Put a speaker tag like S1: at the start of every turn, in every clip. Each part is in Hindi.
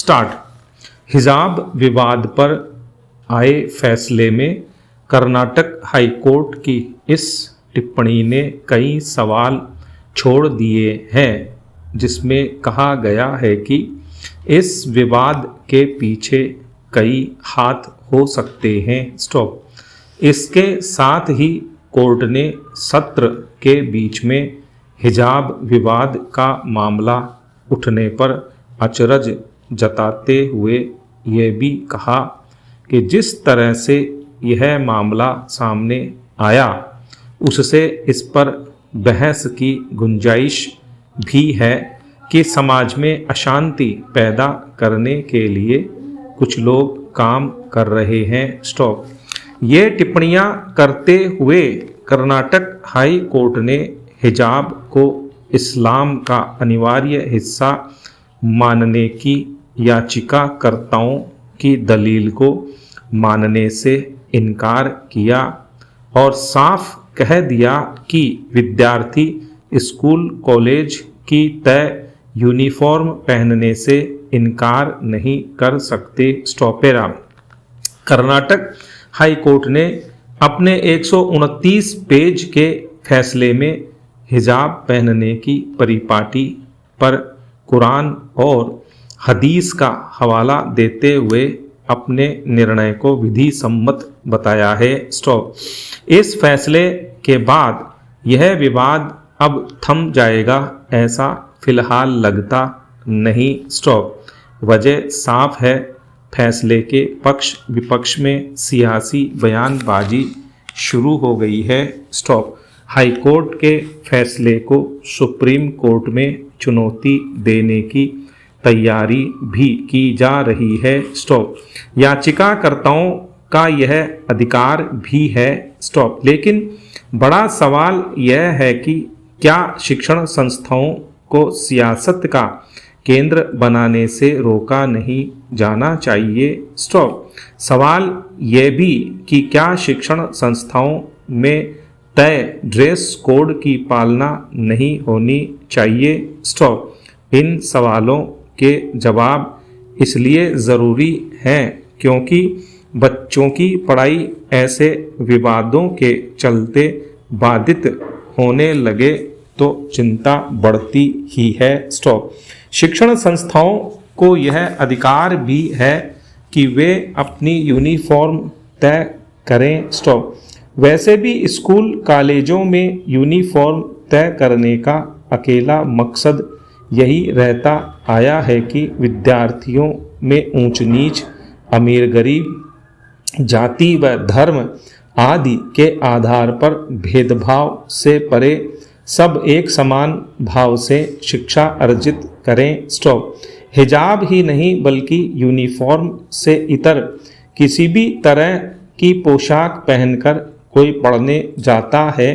S1: स्टार्ट। हिजाब विवाद पर आए फैसले में कर्नाटक हाईकोर्ट की इस टिप्पणी ने कई सवाल छोड़ दिए हैं, जिसमें कहा गया है कि इस विवाद के पीछे कई हाथ हो सकते हैं। स्टॉप। इसके साथ ही कोर्ट ने सत्र के बीच में हिजाब विवाद का मामला उठने पर अचरज जताते हुए ये भी कहा कि जिस तरह से यह मामला सामने आया उससे इस पर बहस की गुंजाइश भी है कि समाज में अशांति पैदा करने के लिए कुछ लोग काम कर रहे हैं। स्टॉप। ये टिप्पणियां करते हुए कर्नाटक हाई कोर्ट ने हिजाब को इस्लाम का अनिवार्य हिस्सा मानने की याचिकाकर्ताओं की दलील को मानने से इनकार किया और साफ कह दिया कि विद्यार्थी स्कूल कॉलेज की तय यूनिफॉर्म पहनने से इनकार नहीं कर सकते। स्टॉपेरा। कर्नाटक हाई कोर्ट ने अपने 129 पेज के फैसले में हिजाब पहनने की परिपाटी पर कुरान और हदीस का हवाला देते हुए अपने निर्णय को विधि सम्मत बताया है। स्टॉप। इस फैसले के बाद यह विवाद अब थम जाएगा ऐसा फिलहाल लगता नहीं। स्टॉप। वजह साफ है, फैसले के पक्ष विपक्ष में सियासी बयानबाजी शुरू हो गई है। स्टॉप। हाई कोर्ट के फैसले को सुप्रीम कोर्ट में चुनौती देने की तैयारी भी की जा रही है। स्टॉप। याचिकाकर्ताओं का यह अधिकार भी है। स्टॉप। लेकिन बड़ा सवाल यह है कि क्या शिक्षण संस्थाओं को सियासत का केंद्र बनाने से रोका नहीं जाना चाहिए। स्टॉप। सवाल यह भी कि क्या शिक्षण संस्थाओं में तय ड्रेस कोड की पालना नहीं होनी चाहिए। स्टॉप। इन सवालों के जवाब इसलिए ज़रूरी हैं क्योंकि बच्चों की पढ़ाई ऐसे विवादों के चलते बाधित होने लगे तो चिंता बढ़ती ही है। स्टॉप। शिक्षण संस्थाओं को यह अधिकार भी है कि वे अपनी यूनिफॉर्म तय करें। स्टॉप। वैसे भी स्कूल कॉलेजों में यूनिफॉर्म तय करने का अकेला मकसद यही रहता आया है कि विद्यार्थियों में ऊंच नीच, अमीर गरीब, जाति व धर्म आदि के आधार पर भेदभाव से परे सब एक समान भाव से शिक्षा अर्जित करें। स्टॉप। हिजाब ही नहीं बल्कि यूनिफॉर्म से इतर किसी भी तरह की पोशाक पहनकर कोई पढ़ने जाता है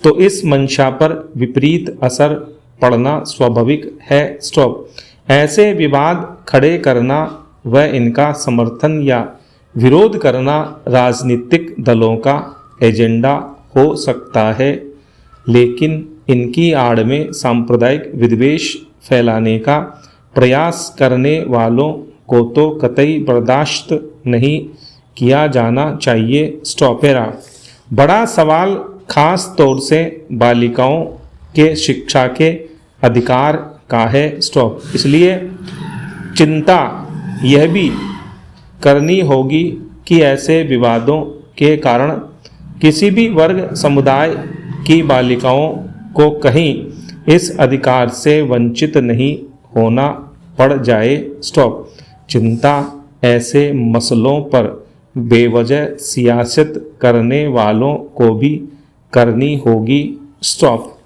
S1: तो इस मंशा पर विपरीत असर पड़ना स्वाभाविक है। स्टॉप। ऐसे विवाद खड़े करना व इनका समर्थन या विरोध करना राजनीतिक दलों का एजेंडा हो सकता है, लेकिन इनकी आड़ में सांप्रदायिक विद्वेष फैलाने का प्रयास करने वालों को तो कतई बर्दाश्त नहीं किया जाना चाहिए। स्टॉपेरा। बड़ा सवाल खास तौर से बालिकाओं के शिक्षा के अधिकार का है। स्टॉप। इसलिए चिंता यह भी करनी होगी कि ऐसे विवादों के कारण किसी भी वर्ग समुदाय की बालिकाओं को कहीं इस अधिकार से वंचित नहीं होना पड़ जाए। स्टॉप। चिंता ऐसे मसलों पर बेवजह सियासत करने वालों को भी करनी होगी। स्टॉप।